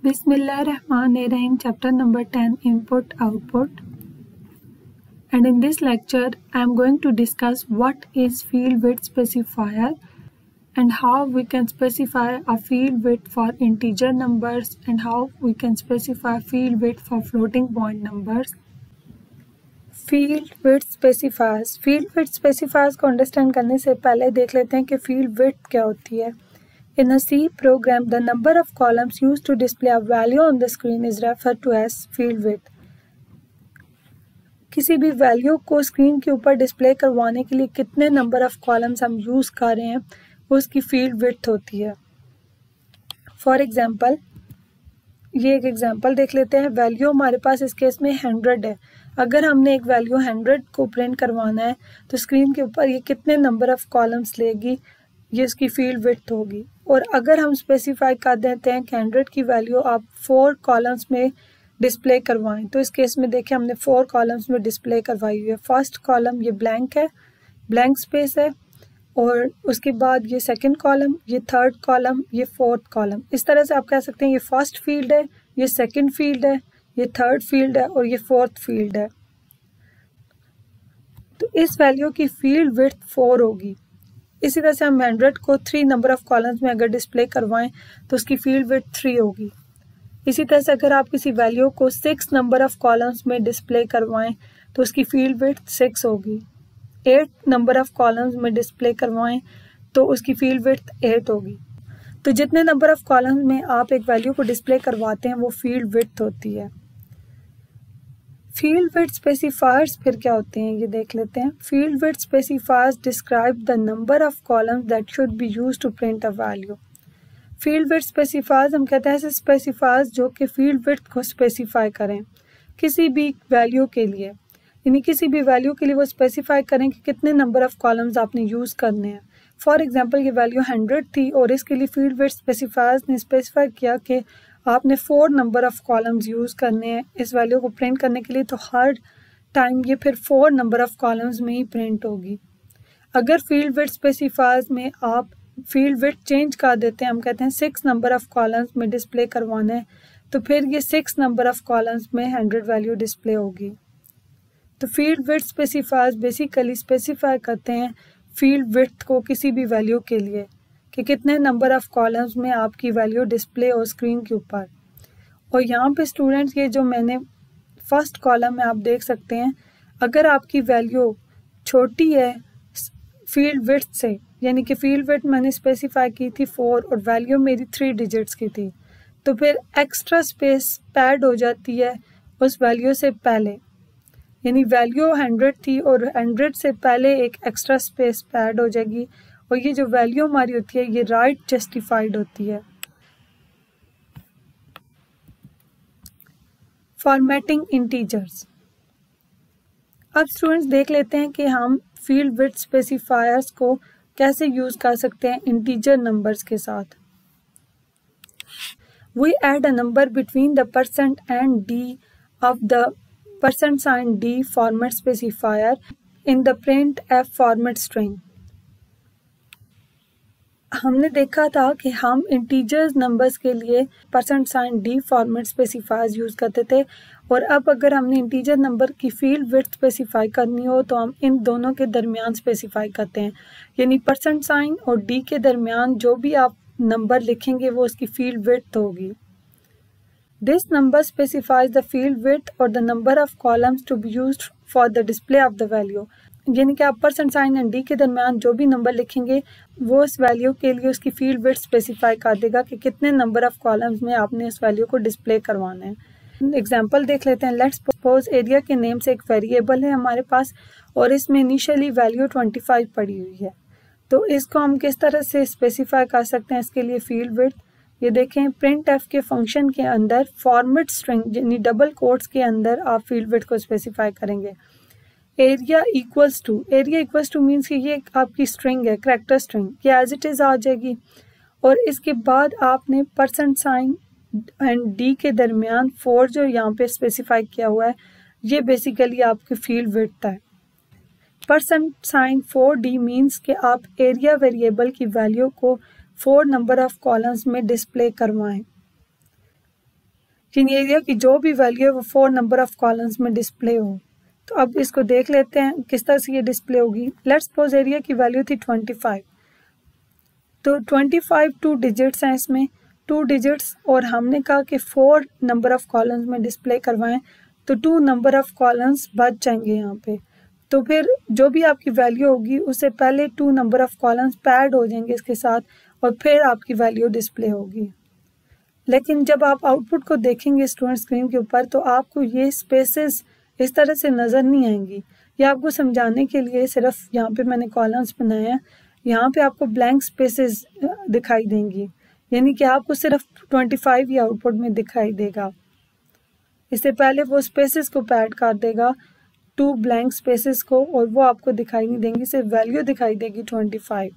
Bismillahirrahmanirrahim, chapter number 10, Input Output. And in this lecture, I am going to discuss what is field width specifier and how we can specify a field width for integer numbers and how we can specify field width for floating point numbers. Field width specifiers को understand करने से पहले देख लेते हैं कि field width क्या होती है. In a C program, the number of columns used to display a value on the screen is referred to as field width. किसी भी वैल्यू को स्क्रीन के ऊपर डिस्प्ले करवाने के लिए कितने नंबर ऑफ कॉलम्स हम यूज़ कर रहे हैं वो उसकी फील्ड विड्थ होती है. फॉर एग्जांपल, ये एक एग्जांपल देख लेते हैं. वैल्यू हमारे पास इस केस में 100 है. अगर हमने एक वैल्यू 100 को प्रिंट करवाना है तो स्क्रीन के ऊपर ये कितने नंबर ऑफ कॉलम्स लेगी, ये इसकी फील्ड विड्थ होगी. और अगर हम स्पेसिफाई कर देते हैं कि 100 की वैल्यू आप 4 कॉलम्स में डिस्प्ले करवाएं, तो इस केस में देखिए हमने 4 कॉलम्स में डिस्प्ले करवाई हुई है. फर्स्ट कॉलम ये ब्लैंक है, ब्लैंक स्पेस है, और उसके बाद ये सेकंड कॉलम, ये थर्ड कॉलम, ये फोर्थ कॉलम. इस तरह से आप कह सकते हैं ये फर्स्ट फील्ड है, ये सेकंड फील्ड है, ये थर्ड फील्ड है और ये फोर्थ फील्ड है. तो इस वैल्यू की फील्ड विड्थ 4 होगी. इसी तरह से हम 100 को 3 नंबर ऑफ कॉलम्स में अगर डिस्प्ले करवाएं तो उसकी फील्ड विड्थ 3 होगी. इसी तरह से अगर आप किसी वैल्यू को 6 नंबर ऑफ कॉलम्स में डिस्प्ले करवाएं तो उसकी फील्ड विड्थ 6 होगी. 8 नंबर ऑफ कॉलम्स में डिस्प्ले करवाएं तो उसकी फील्ड विड्थ 8 होगी. तो जितने नंबर ऑफ कॉलम्स में आप एक वैल्यू को डिस्प्ले करवाते हैं वो फील्ड विड्थ होती है. फील्ड विड्थ स्पेसिफायर्स फिर क्या होते हैं ये देख लेते हैं. Field width specifiers describe the number of columns that should be used to print a value. Field width specifiers हम कहते हैं ऐसे स्पेसिफायर्स जो कि फील्ड विड्थ को स्पेसिफाई करें किसी भी वैल्यू के लिए. यानी किसी भी वैल्यू के लिए वो स्पेसिफाई करें कि कितने नंबर ऑफ कॉलम्स आपने यूज़ करने हैं. फॉर एग्जांपल ये वैल्यू 100 थी और इसके लिए फील्ड विड्थ स्पेसिफायर्स ने स्पेसिफाई किया कि आपने 4 नंबर ऑफ कॉलम्स यूज़ करने हैं इस वैल्यू को प्रिंट करने के लिए. तो हर टाइम ये फिर 4 नंबर ऑफ कॉलम्स में ही प्रिंट होगी. अगर फील्ड विड्थ स्पेसिफायर्स में आप फील्ड विड्थ चेंज कर देते हैं, हम कहते हैं 6 नंबर ऑफ कॉलम्स में डिस्प्ले करवाना है, तो फिर ये 6 नंबर ऑफ कॉलम्स में 100 वैल्यू डिस्प्ले होगी. तो field width specifiers basically specify करते हैं फील्ड विड्थ को किसी भी वैल्यू के लिए कि कितने नंबर ऑफ कॉलम्स में आपकी वैल्यू डिस्प्ले हो स्क्रीन के ऊपर. और यहाँ पे स्टूडेंट्स ये जो मैंने फर्स्ट कॉलम में आप देख सकते हैं, अगर आपकी वैल्यू छोटी है फील्ड विड्थ से, यानी कि फील्ड विड्थ मैंने स्पेसिफाई की थी 4 और वैल्यू मेरी 3 डिजिट्स की थी, तो फिर एक्स्ट्रा स्पेस पैड हो जाती है उस वैल्यू से पहले. यानी वैल्यू 100 थी और 100 से पहले एक एक्स्ट्रा स्पेस पैड हो जाएगी और ये जो वैल्यू हमारी होती है ये राइट जस्टिफाइड होती है. Formatting integers. अब स्टूडेंट्स देख लेते हैं कि हम फील्ड विड्थ स्पेसिफायर्स को कैसे यूज़ कर सकते हैं इंटीजर नंबर्स के साथ. We add a number between the percent and d of the percent sign d format specifier in the printf format string. हमने देखा था कि हम इंटीजर्स नंबर्स के लिए percent sign d format specifiers use करते थे, और अब अगर हमने इंटीजर नंबर की फील्ड विड्थ स्पेसिफाई करनी हो तो हम इन दोनों के दरमियान स्पेसिफाई करते हैं. यानी परसेंट साइन और डी के दरमियान जो भी आप नंबर लिखेंगे वो उसकी फील्ड विड्थ होगी. This number specifies the field width और the number of columns to be used for the display of the value. यानी कि आप परसेंट साइन एंड डी के दरमियान जो भी नंबर लिखेंगे वो उस वैल्यू के लिए उसकी फील्ड विड्थ स्पेसिफाई कर देगा कि कितने नंबर ऑफ कॉलम्स में आपने इस वैल्यू को डिस्प्ले करवाना है. एग्जाम्पल देख लेते हैं. लेट्स सपोज एरिया के नेम से एक वेरिएबल है हमारे पास और इसमें इनिशियली वैल्यू 25 पड़ी हुई है. तो इसको हम किस तरह से स्पेसिफाई कर सकते हैं इसके लिए फील्ड विड्थ. ये देखें, प्रिंट एफ के फंक्शन के अंदर फॉर्मेट स्ट्रिंग यानी डबल कोट्स के अंदर आप फील्ड विड्थ को स्पेसिफाई करेंगे. एरिया इक्वल्स टू मीन्स कि ये आपकी स्ट्रिंग है, करैक्टर स्ट्रिंग, ये एज इट इज़ आ जाएगी. और इसके बाद आपने परसेंट साइन एंड डी के दरमियान 4 जो यहाँ पे स्पेसिफाई किया हुआ है ये बेसिकली आपकी फील्ड विड्थ है. परसेंट साइन 4D मीन्स कि आप एरिया वेरिएबल की वैल्यू को 4 नंबर ऑफ कॉलम्स में डिस्प्ले करवाएं. कि इन एरिया की जो भी वैल्यू है वो 4 नंबर ऑफ कॉलम्स में डिस्प्ले हो। तो अब इसको देख लेते हैं किस तरह से ये डिस्प्ले होगी। लेट्स सपोज एरिया की वैल्यू थी 25, तो 25 2 डिजिट्स हैं इसमें, 2 डिजिट्स, और हमने कहा कि 4 नंबर ऑफ कॉलम्स में डिस्प्ले करवाएं, तो 2 नंबर ऑफ कॉलम्स बच जाएंगे यहाँ पे। तो फिर जो भी आपकी वैल्यू होगी उससे पहले 2 नंबर ऑफ कॉलम्स पैड हो जाएंगे इसके साथ, और फिर आपकी वैल्यू डिस्प्ले होगी। लेकिन जब आप आउटपुट को देखेंगे स्टूडेंट स्क्रीन के ऊपर, तो आपको ये स्पेसेस इस तरह से नज़र नहीं आएंगी। ये आपको समझाने के लिए सिर्फ यहाँ पे मैंने कॉलम्स बनाए हैं, यहाँ पे आपको ब्लैंक स्पेसेस दिखाई देंगी, यानी कि आपको सिर्फ 25 ही आउटपुट में दिखाई देगा। इससे पहले वो स्पेसेस को पैड कर देगा 2 ब्लैंक स्पेसेस को, और वो आपको दिखाई नहीं देंगी, सिर्फ वैल्यू दिखाई देगी 25।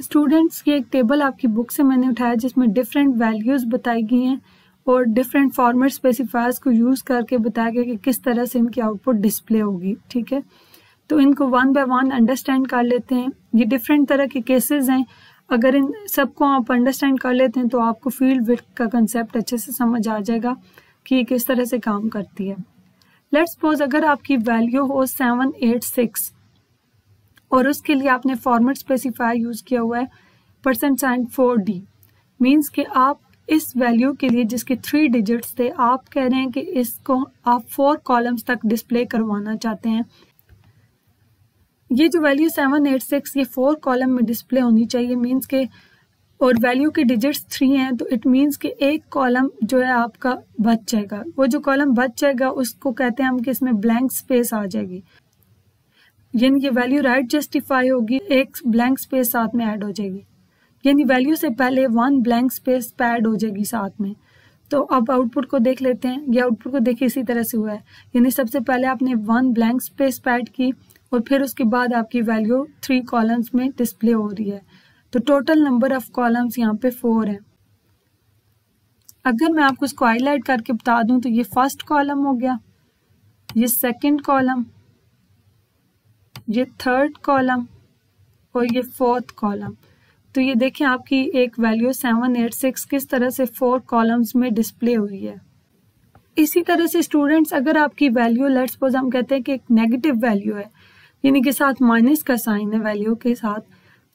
स्टूडेंट्स, ये एक टेबल आपकी बुक से मैंने उठाया जिसमें डिफरेंट वैल्यूज़ बताई गई हैं और डिफरेंट फॉर्मेट स्पेसिफायर्स को यूज़ करके बताया गया कि किस तरह से इनकी आउटपुट डिस्प्ले होगी। ठीक है, तो इनको वन बाय वन अंडरस्टैंड कर लेते हैं। ये डिफरेंट तरह के केसेस हैं, अगर इन सबको आप अंडरस्टैंड कर लेते हैं तो आपको फील्ड विड्थ का कंसेप्ट अच्छे से समझ आ जाएगा कि ये किस तरह से काम करती है। लेट्स सपोज अगर आपकी वैल्यू हो 786 और उसके लिए आपने फॉर्मेट स्पेसिफायर यूज़ किया हुआ है %4D, मीन्स कि आप इस वैल्यू के लिए जिसके 3 डिजिट्स थे, आप कह रहे हैं कि इसको आप 4 कॉलम्स तक डिस्प्ले करवाना चाहते हैं। ये जो वैल्यू 786 ये 4 कॉलम में डिस्प्ले होनी चाहिए, मीन्स के, और वैल्यू के डिजिट्स 3 हैं, तो इट मीन्स कि एक कॉलम जो है आपका बच जाएगा। वो जो कॉलम बच जाएगा उसको कहते हैं हम कि इसमें ब्लैंक स्पेस आ जाएगी, यानी कि वैल्यू राइट जस्टिफाई होगी, एक ब्लैंक स्पेस साथ में ऐड हो जाएगी, यानी वैल्यू से पहले 1 ब्लैंक स्पेस पैड हो जाएगी साथ में। तो अब आउटपुट को देख लेते हैं। ये आउटपुट को देखिए इसी तरह से हुआ है, यानी सबसे पहले आपने 1 ब्लैंक स्पेस पैड की और फिर उसके बाद आपकी वैल्यू 3 कॉलम्स में डिस्प्ले हो रही है। तो टोटल नंबर ऑफ कॉलम्स यहाँ पे 4 है। अगर मैं आपको इसको हाईलाइट करके बता दूं तो ये फर्स्ट कॉलम हो गया, ये सेकंड कॉलम, ये थर्ड कॉलम और ये फोर्थ कॉलम। तो ये देखें आपकी एक वैल्यू 786 किस तरह से 4 कॉलम्स में डिस्प्ले हुई है। इसी तरह से स्टूडेंट्स, अगर आपकी वैल्यू लेट्स सपोज हम कहते हैं कि एक नेगेटिव वैल्यू है, यानी कि साथ माइनस का साइन है वैल्यू के साथ,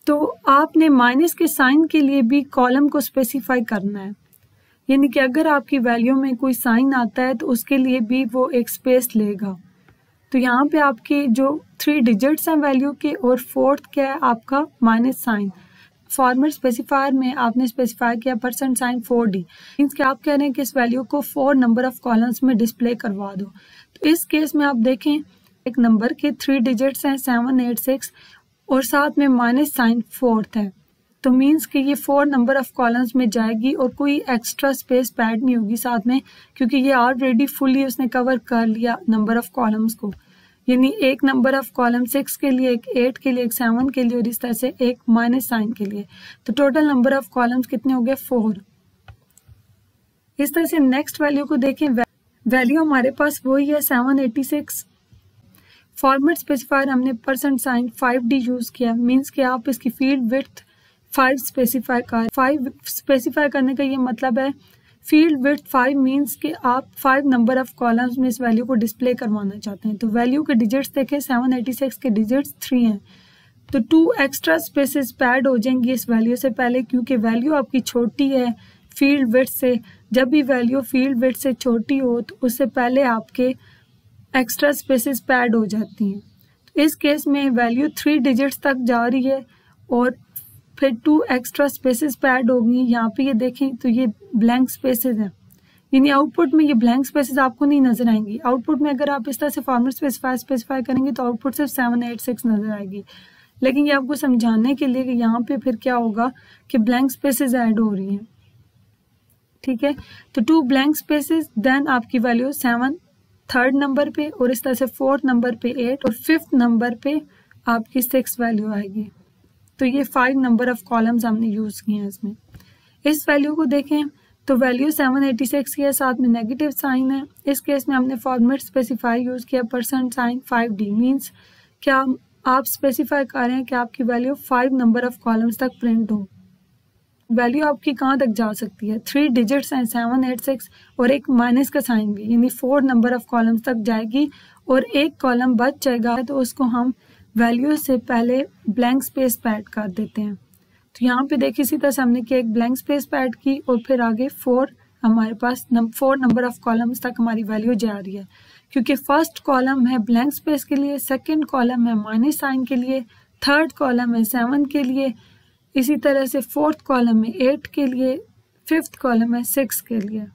तो आपने माइनस के साइन के लिए भी कॉलम को स्पेसिफाई करना है, यानी कि अगर आपकी वैल्यू में कोई साइन आता है तो उसके लिए भी वो एक स्पेस लेगा। तो यहाँ पे आपके जो 3 डिजिट्स हैं वैल्यू के और फोर्थ क्या है आपका माइनस साइन, फॉर्मेट स्पेसिफायर में आपने स्पेसिफाई किया %4D, मीन्स कि आप कह रहे हैं कि इस वैल्यू को 4 नंबर ऑफ कॉलम्स में डिस्प्ले करवा दो। तो इस केस में आप देखें एक नंबर के 3 डिजिट्स हैं 786 और साथ में माइनस साइन फोर्थ है, तो मीन्स कि ये 4 नंबर ऑफ कॉलम्स में जाएगी और कोई एक्स्ट्रा स्पेस पैड नहीं होगी साथ में, क्योंकि ये ऑलरेडी फुली उसने कवर कर लिया नंबर ऑफ कॉलम्स को, यानी एक नंबर ऑफ कॉलम 6 के लिए, एक 8 के लिए, एक 7 के लिए और इस तरह से एक माइनस साइन के लिए। तो टोटल नंबर ऑफ कॉलम्स कितने हो गए 4। इस तरह से नेक्स्ट वैल्यू को देखें, वैल्यू हमारे पास वही है 786। फॉर्मेट स्पेसिफायर हमने %5D यूज किया, मीन्स कि आप इसकी फील्ड विड्थ 5 स्पेसिफाई करने का ये मतलब है फील्ड विड्थ 5 मीन्स कि आप 5 नंबर ऑफ कॉलम्स में इस वैल्यू को डिस्प्ले करवाना चाहते हैं। तो वैल्यू के डिजिट्स देखें 786 के डिजिट्स 3 हैं, तो 2 एक्स्ट्रा स्पेसेस पैड हो जाएंगी इस वैल्यू से पहले, क्योंकि वैल्यू आपकी छोटी है फील्ड विड्थ से। जब भी वैल्यू फील्ड विड्थ से छोटी हो तो उससे पहले आपके एक्स्ट्रा स्पेसेस पैड हो जाती हैं। तो इस केस में वैल्यू 3 डिजिट्स तक जा रही है और फिर 2 एक्स्ट्रा स्पेसेस पैड होंगी। यहाँ पे ये देखें तो ये ब्लैंक स्पेसेस हैं, यानी आउटपुट में ये ब्लैंक स्पेसेस आपको नहीं नजर आएंगी। आउटपुट में अगर आप इस तरह से फॉर्मेट स्पेसिफाई करेंगे तो आउटपुट सिर्फ 786 नजर आएगी, लेकिन ये आपको समझाने के लिए कि यहाँ पे फिर क्या होगा कि ब्लैंक स्पेसेस ऐड हो रही हैं। ठीक है, तो 2 ब्लैंक स्पेसेस, देन आपकी वैल्यू 7 थर्ड नंबर पे और इस तरह से 4th नंबर पे 8 और 5th नंबर पे आपकी 6 वैल्यू आएगी। तो ये 5 नंबर ऑफ कॉलम्स हमने यूज किए हैं इसमें। इस वैल्यू को देखें तो वैल्यू 786 की है, साथ में नेगेटिव साइन है। इस केस में हमने फॉर्मेट स्पेसिफाई यूज किया %5D, मीन्स क्या आप स्पेसिफाई कर रहे हैं कि आपकी वैल्यू 5 नंबर ऑफ कॉलम्स तक प्रिंट हो। वैल्यू आपकी कहाँ तक जा सकती है, 3 डिजिट्स हैं 7, 8, 6 और एक माइनस का साइन भी, यानी 4 नंबर ऑफ कॉलम्स तक जाएगी और एक कॉलम बच जाएगा तो उसको हम वैल्यू से पहले ब्लैंक स्पेस पे ऐड कर देते हैं। तो यहाँ पे देखिए इसी तरह से हमने किया, एक ब्लैंक स्पेस पे ऐड की और फिर आगे 4 हमारे पास 4 नंबर ऑफ कॉलम्स तक हमारी वैल्यू जा रही है, क्योंकि फर्स्ट कॉलम है ब्लैंक स्पेस के लिए, सेकंड कॉलम है माइनस साइन के लिए, थर्ड कॉलम है 7 के लिए, इसी तरह से फोर्थ कॉलम में 8 के लिए, फिफ्थ कॉलम है 6 के लिए।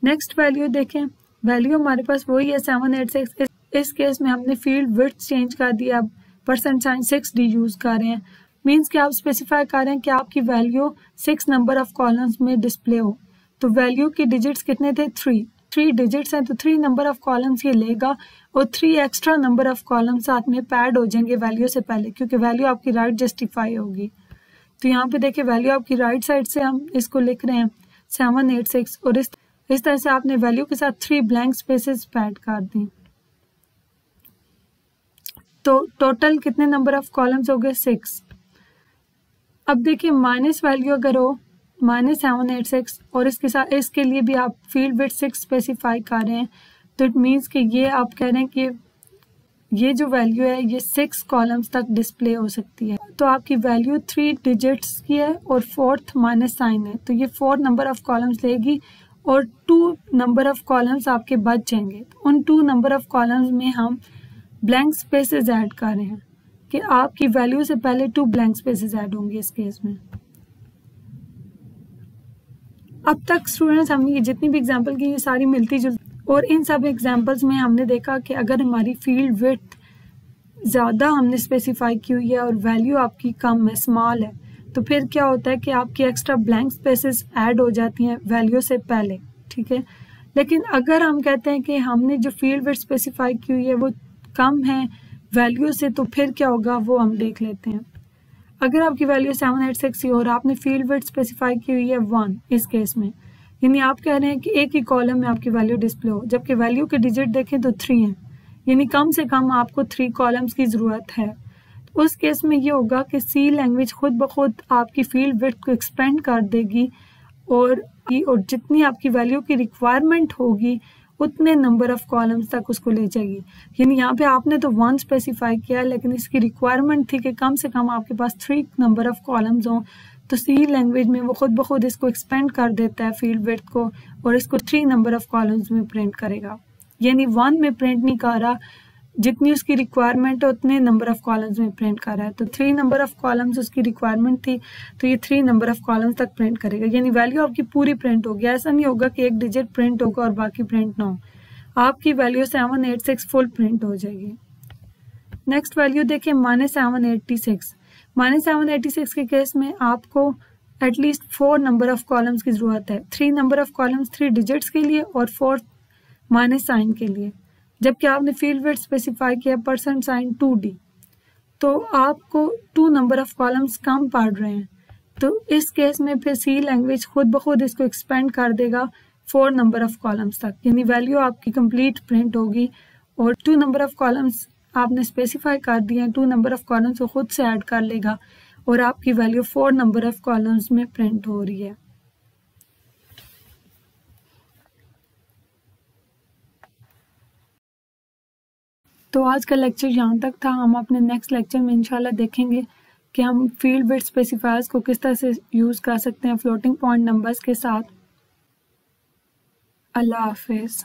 नेक्स्ट वैल्यू देखें, वैल्यू हमारे पास वही है 7, 8, 6। इस केस में हमने फील्ड विड्थ चेंज कर दिया, अब परसेंट साइन 6D यूज कर रहे हैं। मीन्स कि आप स्पेसिफाई कर रहे हैं कि आपकी वैल्यू 6 नंबर ऑफ कॉलम्स में डिस्प्ले हो। तो वैल्यू की डिजिट्स कितने थे, 3 डिजिट्स हैं तो 3 नंबर ऑफ कॉलम्स ये लेगा और 3 एक्स्ट्रा नंबर ऑफ कॉलम्स साथ में पैड हो जाएंगे वैल्यू से पहले, क्योंकि वैल्यू आपकी राइट जस्टिफाई होगी। तो यहाँ पे देखिए वैल्यू आपकी राइट साइड से हम इसको लिख रहे हैं 7, 8, 6 और इस तरह से आपने वैल्यू के साथ 3 ब्लैंक स्पेसेस पैड कर दी। तो टोटल कितने नंबर ऑफ कॉलम्स हो गए, 6। अब देखिए माइनस वैल्यू अगर हो -7, 8, 6 और इसके साथ इसके लिए भी आप फील्ड विड्थ 6 स्पेसिफाई कर रहे हैं, तो इट मीन्स कि ये आप कह रहे हैं कि ये जो वैल्यू है ये 6 कॉलम्स तक डिस्प्ले हो सकती है। तो आपकी वैल्यू 3 डिजिट्स की है और फोर्थ माइनस साइन है, तो ये 4 नंबर ऑफ कॉलम्स लेगी और 2 नंबर ऑफ कॉलम्स आपके बच जाएंगे। तो उन 2 नंबर ऑफ कॉलम्स में हम ब्लैंक स्पेसेस ऐड कर रहे हैं कि आपकी वैल्यू से पहले 2 ब्लैंक स्पेसेस ऐड होंगे इस केस में। अब तक स्टूडेंट्स हमने ये जितनी भी एग्जांपल की ये सारी मिलती जुलती, और इन सब एग्जांपल्स में हमने देखा कि अगर हमारी फील्ड विड्थ ज़्यादा हमने स्पेसिफाई की हुई है और वैल्यू आपकी कम है, स्मॉल है, तो फिर क्या होता है कि आपकी एक्स्ट्रा ब्लैंक स्पेसेस ऐड हो जाती हैं वैल्यू से पहले, ठीक है। लेकिन अगर हम कहते हैं कि हमने जो फील्ड विड्थ स्पेसिफाई की हुई है वो कम है वैल्यू से, तो फिर क्या होगा वो हम देख लेते हैं। अगर आपकी वैल्यू 7, 8, 6 और आपने फील्ड विड्थ स्पेसिफाई की हुई है 1, इस केस में यानी आप कह रहे हैं कि एक ही कॉलम में आपकी वैल्यू डिस्प्ले हो, जबकि वैल्यू के डिजिट देखें तो 3 हैं, यानी कम से कम आपको 3 कॉलम्स की ज़रूरत है। तो उस केस में ये होगा कि सी लैंग्वेज खुद ब खुद आपकी फील्ड विड्थ को एक्सपेंड कर देगी और जितनी आपकी वैल्यू की रिक्वायरमेंट होगी उतने नंबर ऑफ कॉलम्स तक उसको ले जाएगी। यानी यहाँ पे आपने तो 1 स्पेसिफाई किया, लेकिन इसकी रिक्वायरमेंट थी कि कम से कम आपके पास 3 नंबर ऑफ कॉलम्स हों, तो सी लैंग्वेज में वो खुद ब खुद इसको एक्सपेंड कर देता है फील्ड विड्थ को और इसको 3 नंबर ऑफ कॉलम्स में प्रिंट करेगा। यानी 1 में प्रिंट नहीं कर रहा, जितनी उसकी रिक्वायरमेंट है उतने नंबर ऑफ कॉलम्स में प्रिंट कर रहा है। तो 3 नंबर ऑफ कॉलम्स उसकी रिक्वायरमेंट थी, तो ये 3 नंबर ऑफ कॉलम्स तक प्रिंट करेगा, यानी वैल्यू आपकी पूरी प्रिंट होगी। ऐसा नहीं होगा कि एक डिजिट प्रिंट होगा और बाकी प्रिंट ना हो, आपकी वैल्यू 7, 8, 6 फुल प्रिंट हो जाएगी। नेक्स्ट वैल्यू देखिए -786। -786 के केस में आपको एटलीस्ट 4 नंबर ऑफ कॉलम्स की ज़रूरत है, 3 नंबर ऑफ कॉलम्स 3 डिजिट्स के लिए और 4 माइनस साइन के लिए, जबकि आपने फील्ड विड्थ स्पेसिफाई किया परसेंट साइन 2D, तो आपको 2 नंबर ऑफ कॉलम्स कम पड़ रहे हैं। तो इस केस में फिर सी लैंग्वेज खुद ब खुद इसको एक्सपेंड कर देगा 4 नंबर ऑफ कॉलम्स तक, यानी वैल्यू आपकी कंप्लीट प्रिंट होगी और 2 नंबर ऑफ कॉलम्स आपने स्पेसिफाई कर दिए हैं, 2 नंबर ऑफ कॉलम्स को खुद से ऐड कर लेगा और आपकी वैल्यू 4 नंबर ऑफ कॉलम्स में प्रिंट हो रही है। तो आज का लेक्चर यहाँ तक था। हम अपने नेक्स्ट लेक्चर में इंशाल्लाह देखेंगे कि हम फील्ड विड्थ स्पेसिफायर्स को किस तरह से यूज़ कर सकते हैं फ्लोटिंग पॉइंट नंबर्स के साथ। अल्लाह हाफिज़।